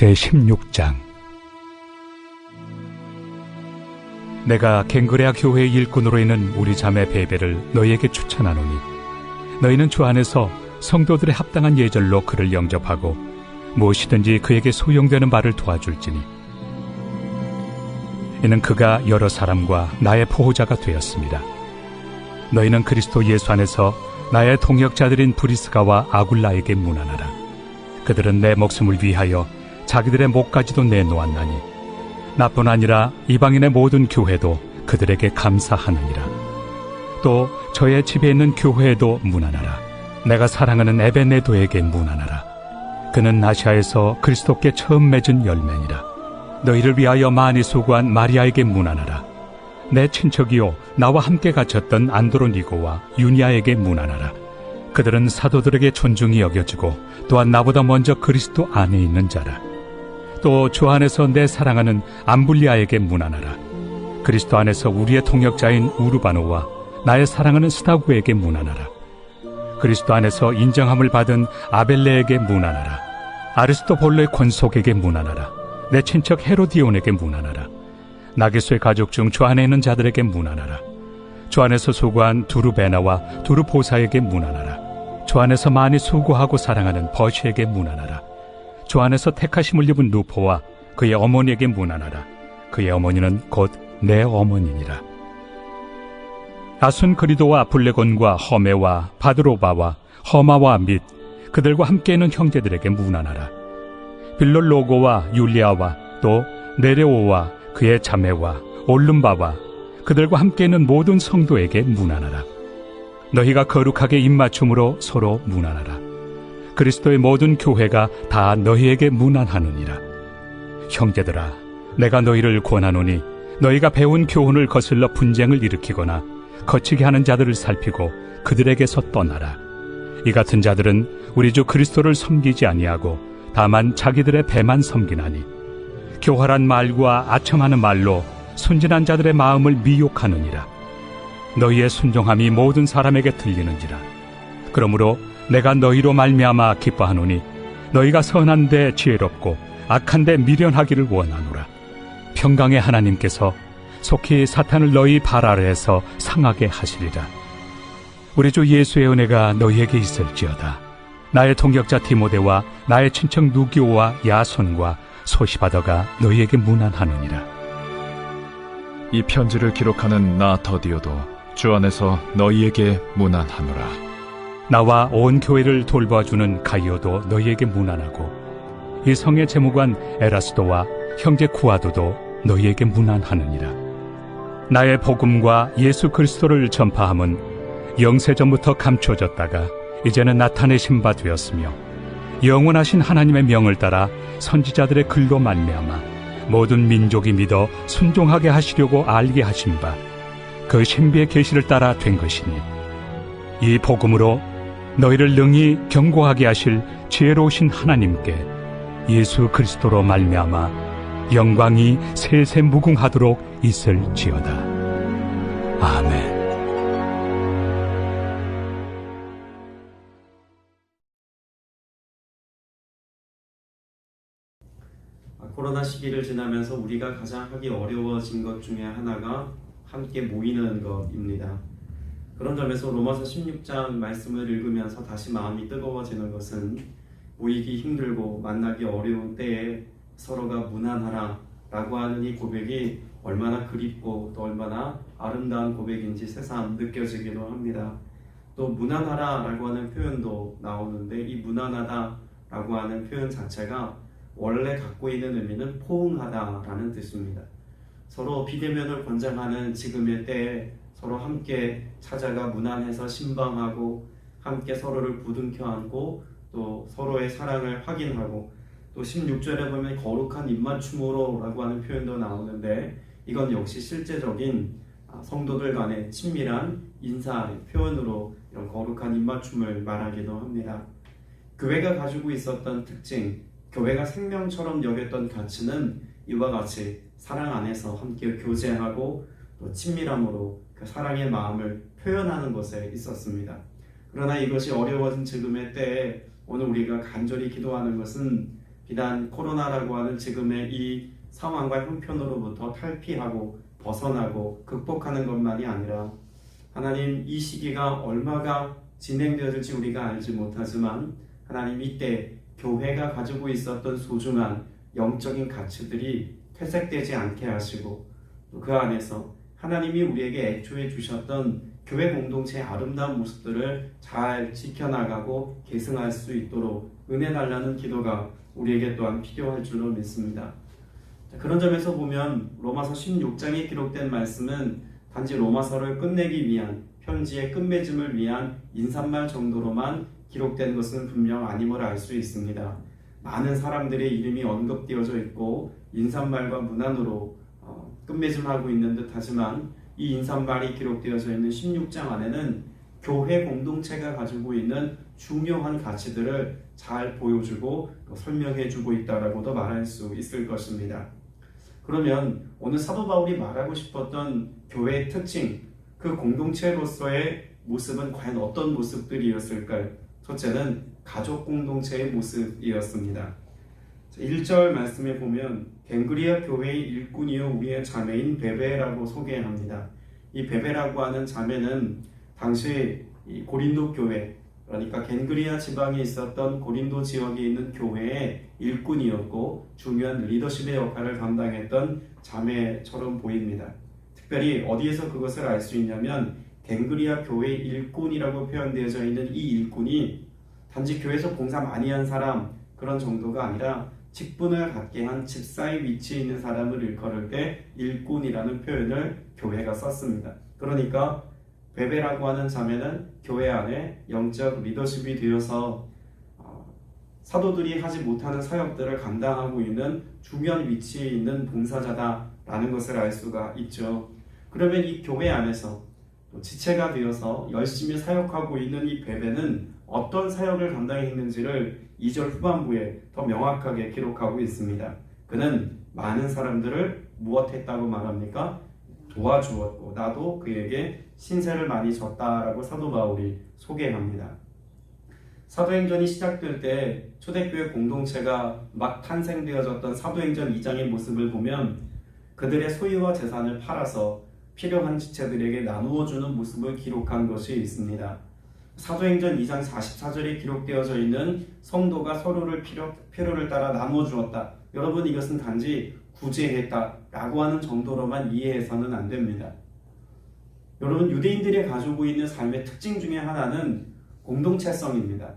제16장. 내가 갱그레아 교회의 일꾼으로 있는 우리 자매 베베를 너희에게 추천하노니 너희는 주 안에서 성도들의 합당한 예절로 그를 영접하고 무엇이든지 그에게 소용되는 바를 도와줄지니 이는 그가 여러 사람과 나의 보호자가 되었습니다. 너희는 그리스도 예수 안에서 나의 동역자들인 브리스가와 아굴라에게 문안하라. 그들은 내 목숨을 위하여 자기들의 목까지도 내놓았나니 나뿐 아니라 이방인의 모든 교회도 그들에게 감사하느니라. 또 저의 집에 있는 교회에도 문안하라. 내가 사랑하는 에베네도에게 문안하라. 그는 아시아에서 그리스도께 처음 맺은 열매니라. 너희를 위하여 많이 수고한 마리아에게 문안하라. 내 친척이요 나와 함께 갇혔던 안드로니고와 유니아에게 문안하라. 그들은 사도들에게 존중이 여겨지고 또한 나보다 먼저 그리스도 안에 있는 자라. 또 주 안에서 내 사랑하는 암블리아에게 문안하라. 그리스도 안에서 우리의 동역자인 우르바노와 나의 사랑하는 스타구에게 문안하라. 그리스도 안에서 인정함을 받은 아벨레에게 문안하라. 아리스토볼로의 권속에게 문안하라. 내 친척 헤로디온에게 문안하라. 나게소의 가족 중 주 안에 있는 자들에게 문안하라. 주 안에서 수고한 두르베나와 두르보사에게 문안하라. 주 안에서 많이 수고하고 사랑하는 버시에게 문안하라. 주 안에서 택하심을 입은 누포와 그의 어머니에게 문안하라. 그의 어머니는 곧 내 어머니니라. 아순그리도와 블레곤과 허메와 바드로바와 허마와 및 그들과 함께 있는 형제들에게 문안하라. 빌롤로고와 율리아와 또 네레오와 그의 자매와 올름바와 그들과 함께 있는 모든 성도에게 문안하라. 너희가 거룩하게 입맞춤으로 서로 문안하라. 그리스도의 모든 교회가 다 너희에게 문안하느니라. 형제들아, 내가 너희를 권하노니 너희가 배운 교훈을 거슬러 분쟁을 일으키거나 거치게 하는 자들을 살피고 그들에게서 떠나라. 이 같은 자들은 우리 주 그리스도를 섬기지 아니하고 다만 자기들의 배만 섬기나니 교활한 말과 아첨하는 말로 순진한 자들의 마음을 미혹하느니라. 너희의 순종함이 모든 사람에게 들리는지라. 그러므로 내가 너희로 말미암아 기뻐하노니 너희가 선한데 지혜롭고 악한데 미련하기를 원하노라. 평강의 하나님께서 속히 사탄을 너희 발 아래에서 상하게 하시리라. 우리 주 예수의 은혜가 너희에게 있을지어다. 나의 동역자 디모데와 나의 친척 누기오와 야손과 소시바더가 너희에게 문안하느니라. 이 편지를 기록하는 나 더디오도 주 안에서 너희에게 문안하노라. 나와 온 교회를 돌봐주는 가이오도 너희에게 문안하고 이 성의 재무관 에라스도와 형제 구아도도 너희에게 문안하느니라. 나의 복음과 예수 그리스도를 전파함은 영세전부터 감춰졌다가 이제는 나타내신 바 되었으며 영원하신 하나님의 명을 따라 선지자들의 글로 말미암아 모든 민족이 믿어 순종하게 하시려고 알게 하신 바 그 신비의 계시를 따라 된 것이니 이 복음으로 너희를 능히 경고하게 하실 지혜로우신 하나님께 예수 그리스도로 말미암아 영광이 세세 무궁하도록 있을지어다. 아멘. 코로나 시기를 지나면서 우리가 가장 하기 어려워진 것 중에 하나가 함께 모이는 것입니다. 그런 점에서 로마서 16장 말씀을 읽으면서 다시 마음이 뜨거워지는 것은 모이기 힘들고 만나기 어려운 때에 서로가 문안하라 라고 하는 이 고백이 얼마나 그립고 또 얼마나 아름다운 고백인지 새삼 느껴지기도 합니다. 또 문안하라 라고 하는 표현도 나오는데 이 문안하다 라고 하는 표현 자체가 원래 갖고 있는 의미는 포옹하다라는 뜻입니다. 서로 비대면을 권장하는 지금의 때에 서로 함께 찾아가 문안해서 신방하고 함께 서로를 부둥켜 안고 또 서로의 사랑을 확인하고 또 16절에 보면 거룩한 입맞춤으로 라고 하는 표현도 나오는데 이건 역시 실제적인 성도들 간의 친밀한 인사의 표현으로 이런 거룩한 입맞춤을 말하기도 합니다. 교회가 가지고 있었던 특징, 교회가 생명처럼 여겼던 가치는 이와 같이 사랑 안에서 함께 교제하고 또 친밀함으로 그 사랑의 마음을 표현하는 것에 있었습니다. 그러나 이것이 어려워진 지금의 때에 오늘 우리가 간절히 기도하는 것은 비단 코로나라고 하는 지금의 이 상황과 형편으로부터 탈피하고 벗어나고 극복하는 것만이 아니라 하나님 이 시기가 얼마가 진행되어질지 우리가 알지 못하지만 하나님 이때 교회가 가지고 있었던 소중한 영적인 가치들이 퇴색되지 않게 하시고 또 그 안에서 하나님이 우리에게 애초에 주셨던 교회 공동체의 아름다운 모습들을 잘 지켜나가고 계승할 수 있도록 은혜 달라는 기도가 우리에게 또한 필요할 줄로 믿습니다. 그런 점에서 보면 로마서 16장에 기록된 말씀은 단지 로마서를 끝내기 위한 편지의 끝맺음을 위한 인사말 정도로만 기록된 것은 분명 아님을 알 수 있습니다. 많은 사람들의 이름이 언급되어져 있고 인사말과 문안으로 끝맺음하고 있는 듯 하지만 이 인사말이 기록되어져 있는 16장 안에는 교회 공동체가 가지고 있는 중요한 가치들을 잘 보여주고 설명해주고 있다라고도 말할 수 있을 것입니다. 그러면 오늘 사도 바울이 말하고 싶었던 교회의 특징, 그 공동체로서의 모습은 과연 어떤 모습들이었을까요? 첫째는 가족 공동체의 모습이었습니다. 1절 말씀에 보면 겐그리아 교회의 일꾼이요 우리의 자매인 베베라고 소개합니다. 이 베베라고 하는 자매는 당시 이 고린도 교회, 그러니까 겐그리아 지방에 있었던 고린도 지역에 있는 교회의 일꾼이었고 중요한 리더십의 역할을 담당했던 자매처럼 보입니다. 특별히 어디에서 그것을 알 수 있냐면 겐그리아 교회 일꾼이라고 표현되어져 있는 이 일꾼이 단지 교회에서 봉사 많이 한 사람 그런 정도가 아니라 직분을 갖게 한 집사의 위치에 있는 사람을 일컬을 때 일꾼이라는 표현을 교회가 썼습니다. 그러니까 베베라고 하는 자매는 교회 안에 영적 리더십이 되어서 사도들이 하지 못하는 사역들을 감당하고 있는 중요한 위치에 있는 봉사자다라는 것을 알 수가 있죠. 그러면 이 교회 안에서 또 지체가 되어서 열심히 사역하고 있는 이 베베는 어떤 사역을 감당했는지를 2절 후반부에 더 명확하게 기록하고 있습니다. 그는 많은 사람들을 무엇했다고 말합니까? 도와주었고 나도 그에게 신세를 많이 졌다라고 사도 바울이 소개합니다. 사도행전이 시작될 때 초대교회 공동체가 막 탄생되어졌던 사도행전 2장의 모습을 보면 그들의 소유와 재산을 팔아서 필요한 지체들에게 나누어주는 모습을 기록한 것이 있습니다. 사도행전 2장 44절에 기록되어져 있는 성도가 서로를 필요를 따라 나누어 주었다. 여러분 이것은 단지 구제했다 라고 하는 정도로만 이해해서는 안 됩니다. 여러분 유대인들이 가지고 있는 삶의 특징 중에 하나는 공동체성입니다.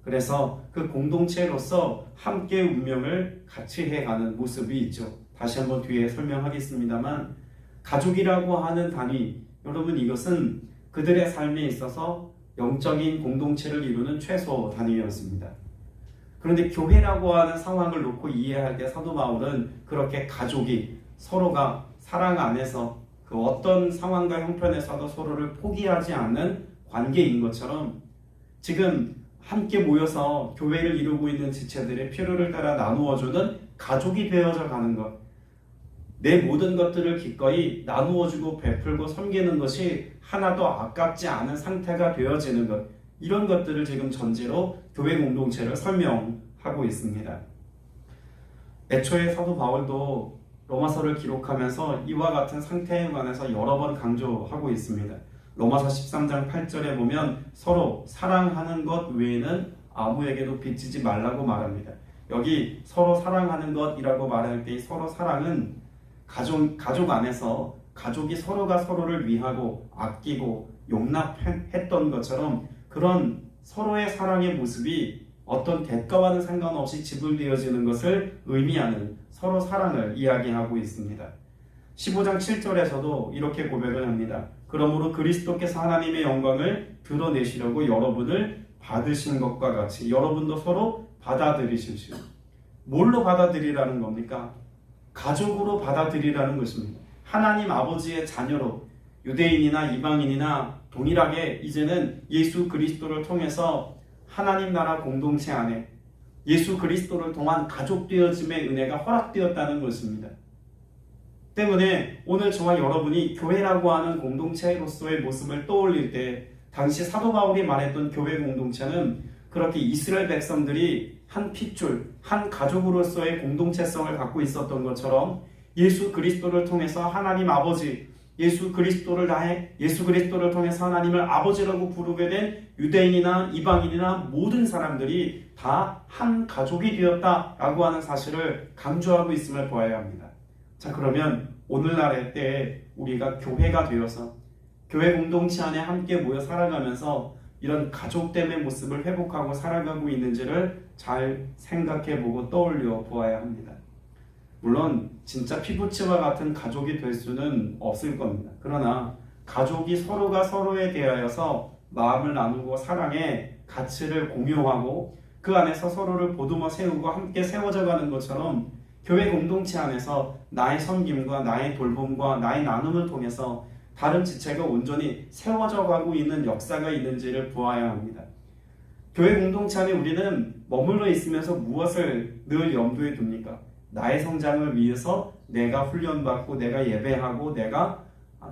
그래서 그 공동체로서 함께 운명을 같이 해가는 모습이 있죠. 다시 한번 뒤에 설명하겠습니다만 가족이라고 하는 단위, 여러분 이것은 그들의 삶에 있어서 영적인 공동체를 이루는 최소 단위였습니다. 그런데 교회라고 하는 상황을 놓고 이해할 때 사도 바울은 그렇게 가족이 서로가 사랑 안에서 그 어떤 상황과 형편에서도 서로를 포기하지 않는 관계인 것처럼 지금 함께 모여서 교회를 이루고 있는 지체들의 필요를 따라 나누어주는 가족이 되어져 가는 것, 내 모든 것들을 기꺼이 나누어주고 베풀고 섬기는 것이 하나도 아깝지 않은 상태가 되어지는 것, 이런 것들을 지금 전제로 교회 공동체를 설명하고 있습니다. 애초에 사도 바울도 로마서를 기록하면서 이와 같은 상태에 관해서 여러 번 강조하고 있습니다. 로마서 13장 8절에 보면 서로 사랑하는 것 외에는 아무에게도 빚지지 말라고 말합니다. 여기 서로 사랑하는 것이라고 말할 때 서로 사랑은 가족 안에서 가족이 서로가 서로를 위하고 아끼고 용납했던 것처럼 그런 서로의 사랑의 모습이 어떤 대가와는 상관없이 지불되어지는 것을 의미하는 서로 사랑을 이야기하고 있습니다. 15장 7절에서도 이렇게 고백을 합니다. 그러므로 그리스도께서 하나님의 영광을 드러내시려고 여러분을 받으신 것과 같이 여러분도 서로 받아들이십시오. 뭘로 받아들이라는 겁니까? 가족으로 받아들이라는 것입니다. 하나님 아버지의 자녀로 유대인이나 이방인이나 동일하게 이제는 예수 그리스도를 통해서 하나님 나라 공동체 안에 예수 그리스도를 통한 가족되어짐의 은혜가 허락되었다는 것입니다. 때문에 오늘 저와 여러분이 교회라고 하는 공동체로서의 모습을 떠올릴 때 당시 사도 바울이 말했던 교회 공동체는 그렇게 이스라엘 백성들이 한 핏줄, 한 가족으로서의 공동체성을 갖고 있었던 것처럼 예수 그리스도를 통해서 하나님 아버지, 예수 그리스도를 통해서 하나님을 아버지라고 부르게 된 유대인이나 이방인이나 모든 사람들이 다 한 가족이 되었다라고 하는 사실을 강조하고 있음을 보아야 합니다. 자, 그러면 오늘날의 때에 우리가 교회가 되어서 교회 공동체 안에 함께 모여 살아가면서 이런 가족됨의 모습을 회복하고 살아가고 있는지를 잘 생각해보고 떠올려 보아야 합니다. 물론 진짜 피부치와 같은 가족이 될 수는 없을 겁니다. 그러나 가족이 서로가 서로에 대하여서 마음을 나누고 사랑의 가치를 공유하고 그 안에서 서로를 보듬어 세우고 함께 세워져 가는 것처럼 교회 공동체 안에서 나의 섬김과 나의 돌봄과 나의 나눔을 통해서 다른 지체가 온전히 세워져 가고 있는 역사가 있는지를 보아야 합니다. 교회 공동체 안에 우리는 머물러 있으면서 무엇을 늘 염두에 둡니까? 나의 성장을 위해서 내가 훈련받고 내가 예배하고 내가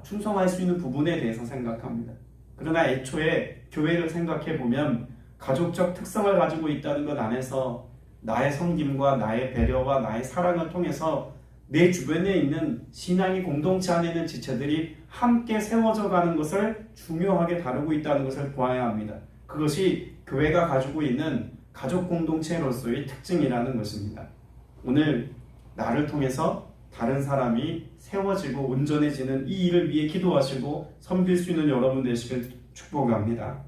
충성할 수 있는 부분에 대해서 생각합니다. 그러나 애초에 교회를 생각해 보면 가족적 특성을 가지고 있다는 것 안에서 나의 섬김과 나의 배려와 나의 사랑을 통해서 내 주변에 있는 신앙의 공동체 안에 있는 지체들이 함께 세워져 가는 것을 중요하게 다루고 있다는 것을 보아야 합니다. 그것이 교회가 가지고 있는 가족 공동체로서의 특징이라는 것입니다. 오늘 나를 통해서 다른 사람이 세워지고 온전해지는 이 일을 위해 기도하시고 섬길 수 있는 여러분 되시길 축복합니다.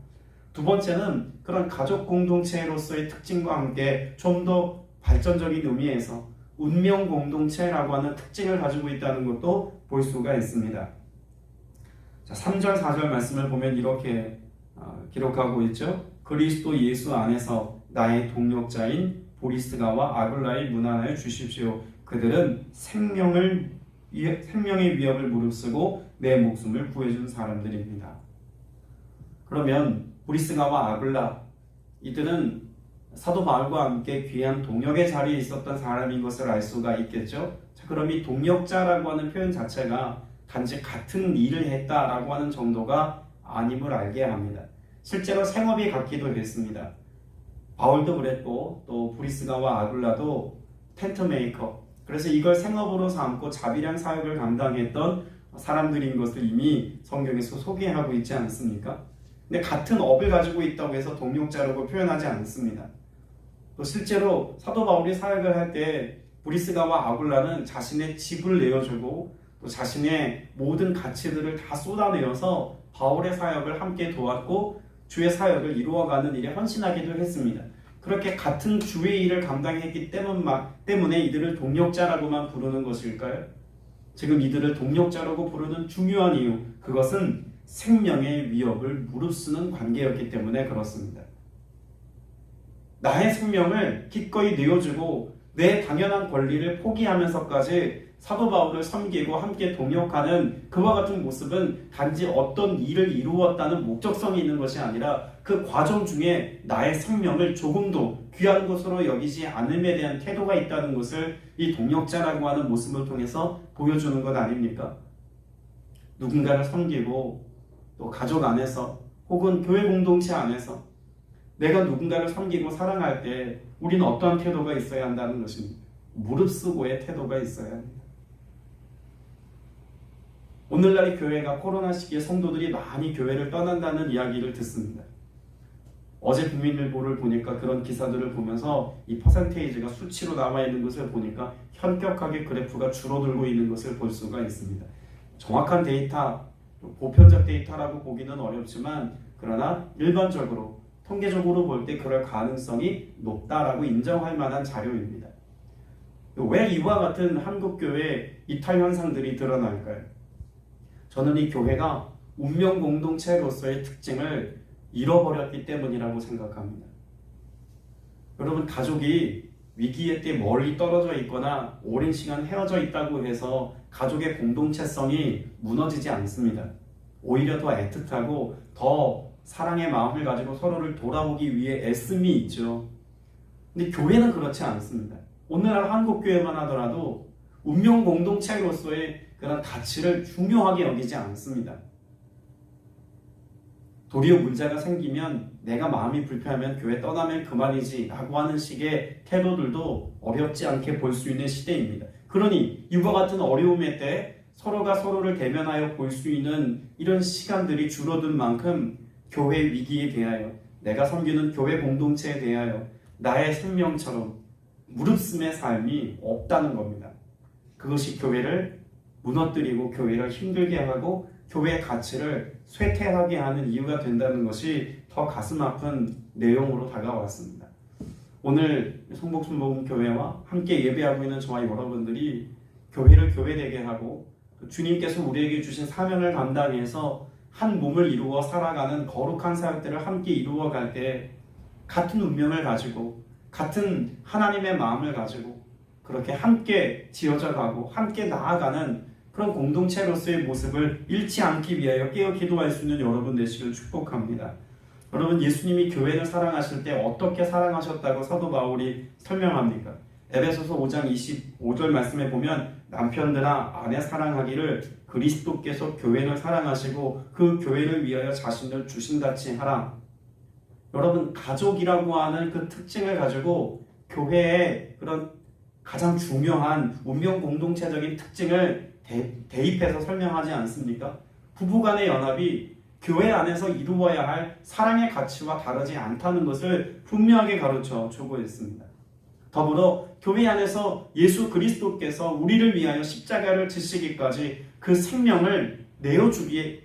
두 번째는 그런 가족 공동체로서의 특징과 함께 좀 더 발전적인 의미에서 운명 공동체라고 하는 특징을 가지고 있다는 것도 볼 수가 있습니다. 자, 3절 4절 말씀을 보면 이렇게 기록하고 있죠. 그리스도 예수 안에서 나의 동력자인 보리스가와 아굴라의 문안하여 주십시오. 그들은 생명의 위협을 무릅쓰고 내 목숨을 구해준 사람들입니다. 그러면 보리스가와 아굴라, 이들은 사도 바울과 함께 귀한 동역의 자리에 있었던 사람인 것을 알 수가 있겠죠. 자, 그럼 이 동역자라고 하는 표현 자체가 단지 같은 일을 했다라고 하는 정도가 아님을 알게 합니다. 실제로 생업이 같기도 했습니다. 바울도 그랬고 또 보리스가와 아굴라도 텐트 메이커, 그래서 이걸 생업으로 삼고 자비량 사역을 감당했던 사람들인 것을 이미 성경에서 소개하고 있지 않습니까? 근데 같은 업을 가지고 있다고 해서 동력자라고 표현하지 않습니다. 또 실제로 사도 바울이 사역을 할 때 보리스가와 아굴라는 자신의 집을 내어주고 또 자신의 모든 가치들을 다 쏟아내어서 바울의 사역을 함께 도왔고 주의 사역을 이루어가는 일에 헌신하기도 했습니다. 그렇게 같은 주의 일을 감당했기 때문에 이들을 동력자라고만 부르는 것일까요? 지금 이들을 동력자라고 부르는 중요한 이유, 그것은 생명의 위협을 무릅쓰는 관계였기 때문에 그렇습니다. 나의 생명을 기꺼이 내어주고 내 당연한 권리를 포기하면서까지 사도 바울을 섬기고 함께 동역하는 그와 같은 모습은 단지 어떤 일을 이루었다는 목적성이 있는 것이 아니라 그 과정 중에 나의 생명을 조금도 귀한 것으로 여기지 않음에 대한 태도가 있다는 것을 이 동역자라고 하는 모습을 통해서 보여주는 것 아닙니까? 누군가를 섬기고 또 가족 안에서 혹은 교회 공동체 안에서 내가 누군가를 섬기고 사랑할 때 우리는 어떠한 태도가 있어야 한다는 것입니다. 무릅쓰고의 태도가 있어야 합니다. 오늘날의 교회가 코로나 시기에 성도들이 많이 교회를 떠난다는 이야기를 듣습니다. 어제 국민일보를 보니까 그런 기사들을 보면서 이 퍼센테이지가 수치로 나와 있는 것을 보니까 현격하게 그래프가 줄어들고 있는 것을 볼 수가 있습니다. 정확한 데이터, 보편적 데이터라고 보기는 어렵지만 그러나 일반적으로 통계적으로 볼 때 그럴 가능성이 높다라고 인정할 만한 자료입니다. 왜 이와 같은 한국교회 이탈 현상들이 드러날까요? 저는 이 교회가 운명 공동체로서의 특징을 잃어버렸기 때문이라고 생각합니다. 여러분, 가족이 위기의 때 멀리 떨어져 있거나 오랜 시간 헤어져 있다고 해서 가족의 공동체성이 무너지지 않습니다. 오히려 더 애틋하고 더 사랑의 마음을 가지고 서로를 돌아보기 위해 애씀이 있죠. 근데 교회는 그렇지 않습니다. 오늘날 한국교회만 하더라도 운명 공동체로서의 그런 가치를 중요하게 여기지 않습니다. 도리어 문제가 생기면 내가 마음이 불편하면 교회 떠나면 그만이지 라고 하는 식의 태도들도 어렵지 않게 볼 수 있는 시대입니다. 그러니 이와 같은 어려움의 때 서로가 서로를 대면하여 볼 수 있는 이런 시간들이 줄어든 만큼 교회 위기에 대하여, 내가 섬기는 교회 공동체에 대하여 나의 생명처럼 무릅쓰의 삶이 없다는 겁니다. 그것이 교회를 무너뜨리고 교회를 힘들게 하고 교회의 가치를 쇠퇴하게 하는 이유가 된다는 것이 더 가슴 아픈 내용으로 다가왔습니다. 오늘 성복순복음교회와 함께 예배하고 있는 저와 여러분들이 교회를 교회되게 하고 주님께서 우리에게 주신 사명을 감당해서 한 몸을 이루어 살아가는 거룩한 사역들을 함께 이루어갈 때 같은 운명을 가지고 같은 하나님의 마음을 가지고 그렇게 함께 지어져 가고 함께 나아가는 그런 공동체로서의 모습을 잃지 않기 위하여 깨어 기도할 수 있는 여러분 되시길 축복합니다. 여러분, 예수님이 교회를 사랑하실 때 어떻게 사랑하셨다고 사도 바울이 설명합니까? 에베소서 5장 25절 말씀에 보면 남편들아 아내 사랑하기를 그리스도께서 교회를 사랑하시고 그 교회를 위하여 자신을 주신같이 하라. 여러분, 가족이라고 하는 그 특징을 가지고 교회의 그런 가장 중요한 운명 공동체적인 특징을 대입해서 설명하지 않습니까? 부부간의 연합이 교회 안에서 이루어야 할 사랑의 가치와 다르지 않다는 것을 분명하게 가르쳐 주고 있습니다. 더불어 교회 안에서 예수 그리스도께서 우리를 위하여 십자가를 지시기까지 그 생명을 내어주기에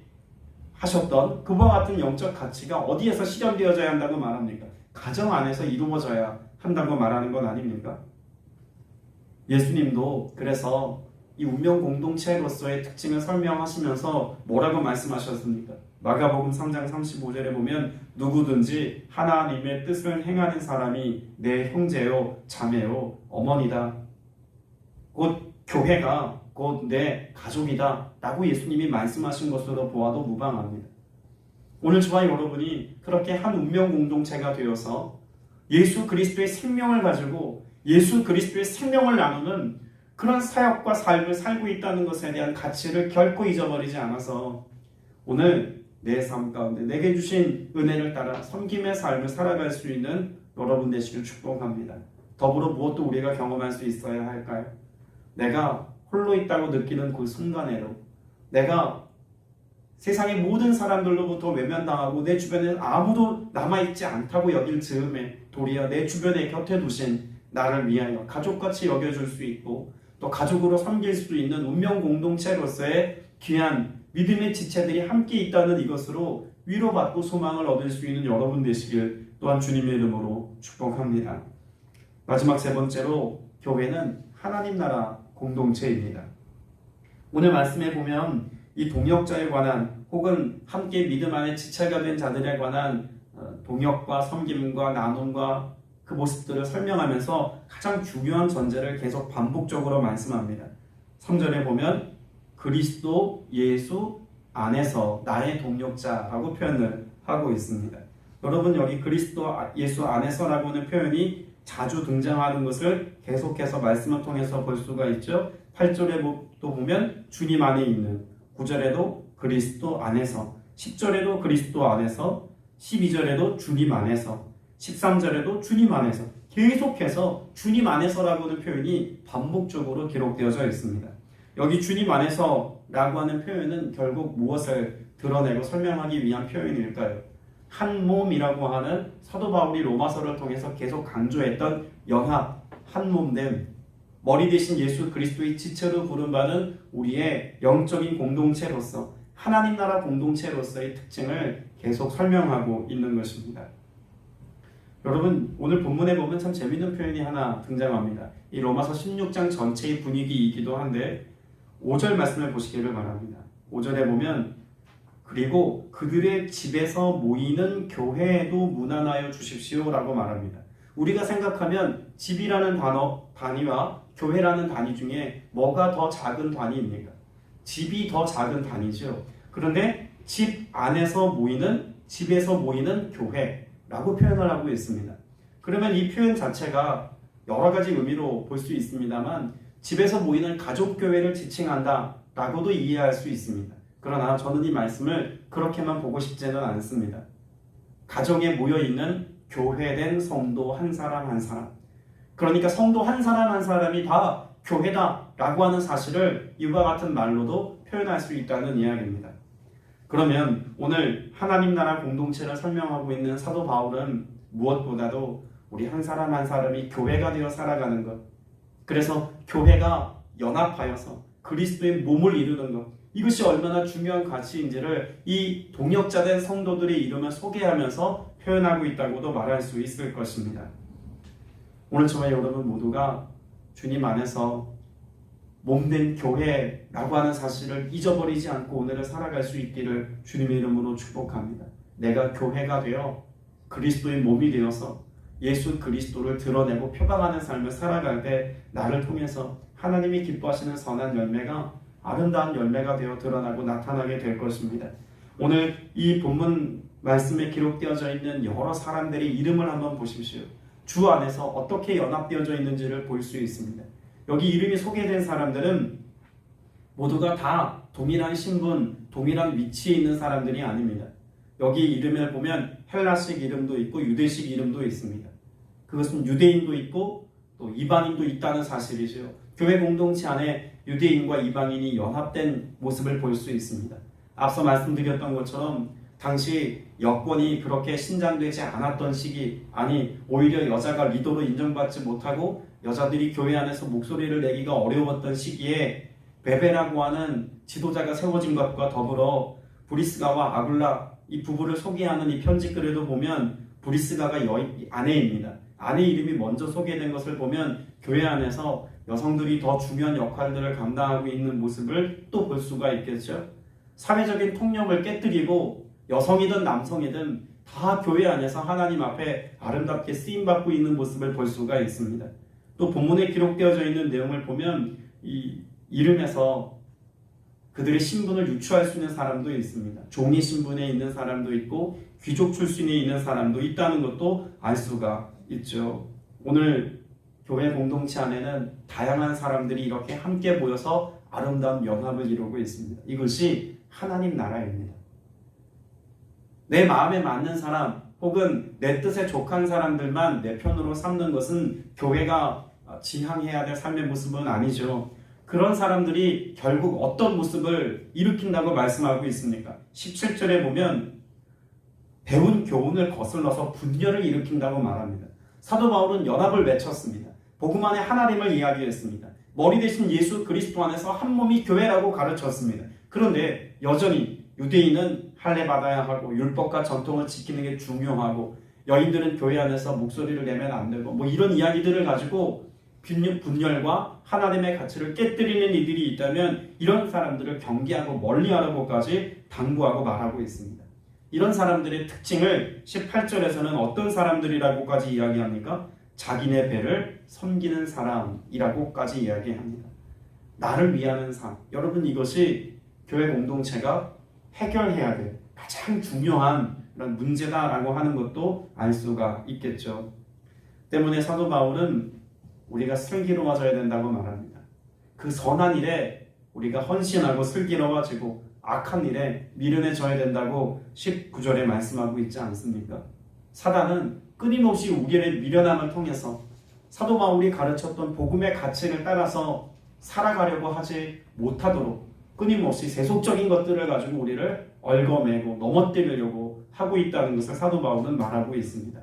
하셨던 그와 같은 영적 가치가 어디에서 실현되어져야 한다고 말합니까? 가정 안에서 이루어져야 한다고 말하는 건 아닙니까? 예수님도 그래서 이 운명 공동체로서의 특징을 설명하시면서 뭐라고 말씀하셨습니까? 마가복음 3장 35절에 보면 누구든지 하나님의 뜻을 행하는 사람이 내 형제요 자매요 어머니다. 곧 교회가 곧 내 가족이다 라고 예수님이 말씀하신 것으로 보아도 무방합니다. 오늘 저와 여러분이 그렇게 한 운명 공동체가 되어서 예수 그리스도의 생명을 가지고 예수 그리스도의 생명을 나누는 그런 사역과 삶을 살고 있다는 것에 대한 가치를 결코 잊어버리지 않아서 오늘 내 삶 가운데 내게 주신 은혜를 따라 섬김의 삶을 살아갈 수 있는 여러분 되시길 축복합니다. 더불어 무엇도 우리가 경험할 수 있어야 할까요? 내가 홀로 있다고 느끼는 그 순간에도 내가 세상의 모든 사람들로부터 외면당하고 내 주변에 아무도 남아있지 않다고 여길 즈음에 도리어 내 주변에 곁에 두신 나를 위하여 가족같이 여겨줄 수 있고 또 가족으로 섬길 수 있는 운명 공동체로서의 귀한 믿음의 지체들이 함께 있다는 이것으로 위로받고 소망을 얻을 수 있는 여러분 되시길 또한 주님의 이름으로 축복합니다. 마지막 세 번째로 교회는 하나님 나라 공동체입니다. 오늘 말씀에 보면 이 동역자에 관한 혹은 함께 믿음 안에 지체가 된 자들에 관한 동역과 섬김과 나눔과 그 모습들을 설명하면서 가장 중요한 전제를 계속 반복적으로 말씀합니다. 3절에 보면 그리스도 예수 안에서 나의 동역자라고 표현을 하고 있습니다. 여러분, 여기 그리스도 예수 안에서라고 하는 표현이 자주 등장하는 것을 계속해서 말씀을 통해서 볼 수가 있죠. 8절에도 보면 주님 안에 있는, 9절에도 그리스도 안에서, 10절에도 그리스도 안에서, 12절에도 주님 안에서, 13절에도 주님 안에서, 계속해서 주님 안에서라고 하는 표현이 반복적으로 기록되어져 있습니다. 여기 주님 안에서라고 하는 표현은 결국 무엇을 드러내고 설명하기 위한 표현일까요? 한 몸이라고 하는 사도 바울이 로마서를 통해서 계속 강조했던 연합, 한 몸됨, 머리 대신 예수 그리스도의 지체로 부름받은 우리의 영적인 공동체로서 하나님 나라 공동체로서의 특징을 계속 설명하고 있는 것입니다. 여러분, 오늘 본문에 보면 참 재밌는 표현이 하나 등장합니다. 이 로마서 16장 전체의 분위기이기도 한데 5절 말씀을 보시기를 바랍니다. 5절에 보면 그리고 그들의 집에서 모이는 교회에도 문안하여 주십시오 라고 말합니다. 우리가 생각하면 집이라는 단위와 교회라는 단위 중에 뭐가 더 작은 단위입니까? 집이 더 작은 단위죠. 그런데 집 안에서 모이는, 집에서 모이는 교회라고 표현을 하고 있습니다. 그러면 이 표현 자체가 여러 가지 의미로 볼 수 있습니다만 집에서 모이는 가족교회를 지칭한다 라고도 이해할 수 있습니다. 그러나 저는 이 말씀을 그렇게만 보고 싶지는 않습니다. 가정에 모여있는 교회된 성도 한 사람 한 사람, 그러니까 성도 한 사람 한 사람이 다 교회다라고 하는 사실을 이와 같은 말로도 표현할 수 있다는 이야기입니다. 그러면 오늘 하나님 나라 공동체를 설명하고 있는 사도 바울은 무엇보다도 우리 한 사람 한 사람이 교회가 되어 살아가는 것, 그래서 교회가 연합하여서 그리스도의 몸을 이루는 것, 이것이 얼마나 중요한 가치인지를 이 동역자된 성도들의 이름을 소개하면서 표현하고 있다고도 말할 수 있을 것입니다. 오늘 저와 여러분 모두가 주님 안에서 몸된 교회라고 하는 사실을 잊어버리지 않고 오늘을 살아갈 수 있기를 주님의 이름으로 축복합니다. 내가 교회가 되어 그리스도의 몸이 되어서 예수 그리스도를 드러내고 표방하는 삶을 살아갈 때 나를 통해서 하나님이 기뻐하시는 선한 열매가 아름다운 열매가 되어 드러나고 나타나게 될 것입니다. 오늘 이 본문 말씀에 기록되어져 있는 여러 사람들의 이름을 한번 보십시오. 주 안에서 어떻게 연합되어져 있는지를 볼 수 있습니다. 여기 이름이 소개된 사람들은 모두가 다 동일한 신분, 동일한 위치에 있는 사람들이 아닙니다. 여기 이름을 보면 헬라식 이름도 있고 유대식 이름도 있습니다. 그것은 유대인도 있고 또 이방인도 있다는 사실이죠. 교회 공동체 안에 유대인과 이방인이 연합된 모습을 볼 수 있습니다. 앞서 말씀드렸던 것처럼 당시 여권이 그렇게 신장되지 않았던 시기, 아니 오히려 여자가 리더로 인정받지 못하고 여자들이 교회 안에서 목소리를 내기가 어려웠던 시기에 베베라고 하는 지도자가 세워진 것과 더불어 브리스가와 아굴라 이 부부를 소개하는 이 편지글에도 보면 브리스가가 아내입니다. 아내 이름이 먼저 소개된 것을 보면 교회 안에서 여성들이 더 중요한 역할들을 감당하고 있는 모습을 또 볼 수가 있겠죠. 사회적인 통념을 깨뜨리고 여성이든 남성이든 다 교회 안에서 하나님 앞에 아름답게 쓰임받고 있는 모습을 볼 수가 있습니다. 또 본문에 기록되어져 있는 내용을 보면 이 이름에서 그들의 신분을 유추할 수 있는 사람도 있습니다. 종이 신분에 있는 사람도 있고 귀족 출신에 있는 사람도 있다는 것도 알 수가 있죠. 오늘 교회 공동체 안에는 다양한 사람들이 이렇게 함께 모여서 아름다운 연합을 이루고 있습니다. 이것이 하나님 나라입니다. 내 마음에 맞는 사람 혹은 내 뜻에 족한 사람들만 내 편으로 삼는 것은 교회가 지향해야 될 삶의 모습은 아니죠. 그런 사람들이 결국 어떤 모습을 일으킨다고 말씀하고 있습니까? 17절에 보면 배운 교훈을 거슬러서 분열을 일으킨다고 말합니다. 사도 바울은 연합을 외쳤습니다. 복음 안에 하나님을 이야기했습니다. 머리 대신 예수 그리스도 안에서 한 몸이 교회라고 가르쳤습니다. 그런데 여전히 유대인은 할례 받아야 하고 율법과 전통을 지키는 게 중요하고 여인들은 교회 안에서 목소리를 내면 안 되고 뭐 이런 이야기들을 가지고 분열과 하나님의 가치를 깨뜨리는 이들이 있다면 이런 사람들을 경계하고 멀리하라고까지 당부하고 말하고 있습니다. 이런 사람들의 특징을 18절에서는 어떤 사람들이라고까지 이야기합니까? 자기네 배를 섬기는 사람이라고까지 이야기합니다. 나를 위하는 삶. 여러분 이것이 교회 공동체가 해결해야 될 가장 중요한 그런 문제다라고 하는 것도 알 수가 있겠죠. 때문에 사도 바울은 우리가 슬기로워져야 된다고 말합니다. 그 선한 일에 우리가 헌신하고 슬기로워지고 악한 일에 미련해져야 된다고 19절에 말씀하고 있지 않습니까? 사단은 끊임없이 우리의 미련함을 통해서 사도 바울이 가르쳤던 복음의 가치를 따라서 살아가려고 하지 못하도록 끊임없이 세속적인 것들을 가지고 우리를 얽어매고 넘어뜨리려고 하고 있다는 것을 사도 바울은 말하고 있습니다.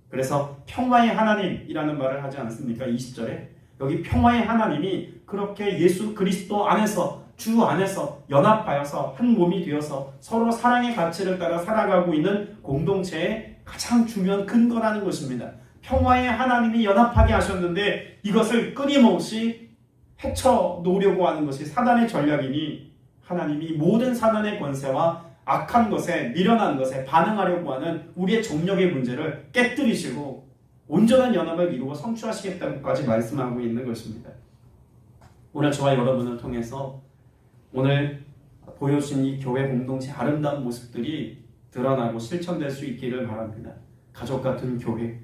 그래서 평화의 하나님이라는 말을 하지 않습니까? 20절에 여기 평화의 하나님이 그렇게 예수 그리스도 안에서 주 안에서 연합하여서 한 몸이 되어서 서로 사랑의 가치를 따라 살아가고 있는 공동체의 가장 중요한 근거라는 것입니다. 평화의 하나님이 연합하게 하셨는데 이것을 끊임없이 헤쳐 놓으려고 하는 것이 사단의 전략이니 하나님이 모든 사단의 권세와 악한 것에 미련한 것에 반응하려고 하는 우리의 정력의 문제를 깨뜨리시고 온전한 연합을 이루어 성취하시겠다고까지 말씀하고 있는 것입니다. 오늘 저와 여러분을 통해서 오늘 보여주신 이 교회 공동체 아름다운 모습들이 드러나고 실천될 수 있기를 바랍니다. 가족 같은 교회,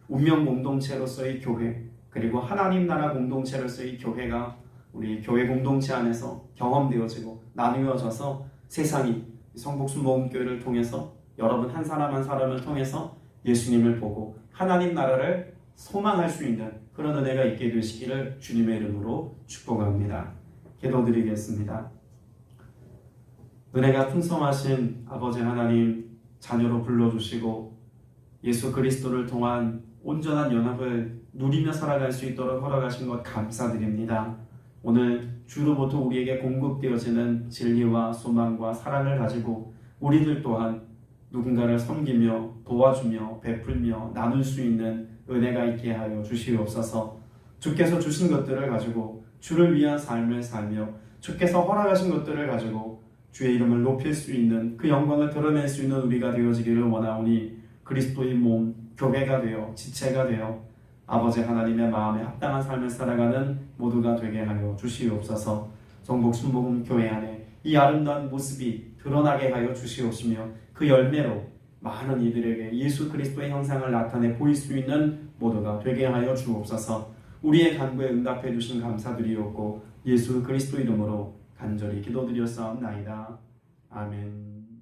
운명 공동체로서의 교회, 그리고 하나님 나라 공동체로서의 교회가 우리 교회 공동체 안에서 경험되어지고 나누어져서 세상이 성복순복음교회를 통해서 여러분 한 사람 한 사람을 통해서 예수님을 보고 하나님 나라를 소망할 수 있는 그런 은혜가 있게 되시기를 주님의 이름으로 축복합니다. 기도드리겠습니다. 은혜가 풍성하신 아버지 하나님, 자녀로 불러주시고 예수 그리스도를 통한 온전한 연합을 누리며 살아갈 수 있도록 허락하신 것 감사드립니다. 오늘 주로부터 우리에게 공급되어지는 진리와 소망과 사랑을 가지고 우리들 또한 누군가를 섬기며 도와주며 베풀며 나눌 수 있는 은혜가 있게 하여 주시옵소서. 주께서 주신 것들을 가지고 주를 위한 삶을 살며 주께서 허락하신 것들을 가지고 주의 이름을 높일 수 있는 그 영광을 드러낼 수 있는 우리가 되어지기를 원하오니 그리스도의 몸, 교회가 되어 지체가 되어 아버지 하나님의 마음에 합당한 삶을 살아가는 모두가 되게 하여 주시옵소서. 성복순복음 교회 안에 이 아름다운 모습이 드러나게 하여 주시옵시며 그 열매로 많은 이들에게 예수 그리스도의 형상을 나타내 보일 수 있는 모두가 되게 하여 주옵소서. 우리의 간구에 응답해 주신 감사드리옵고 예수 그리스도 이름으로 간절히 기도드렸사옵나이다. 아멘.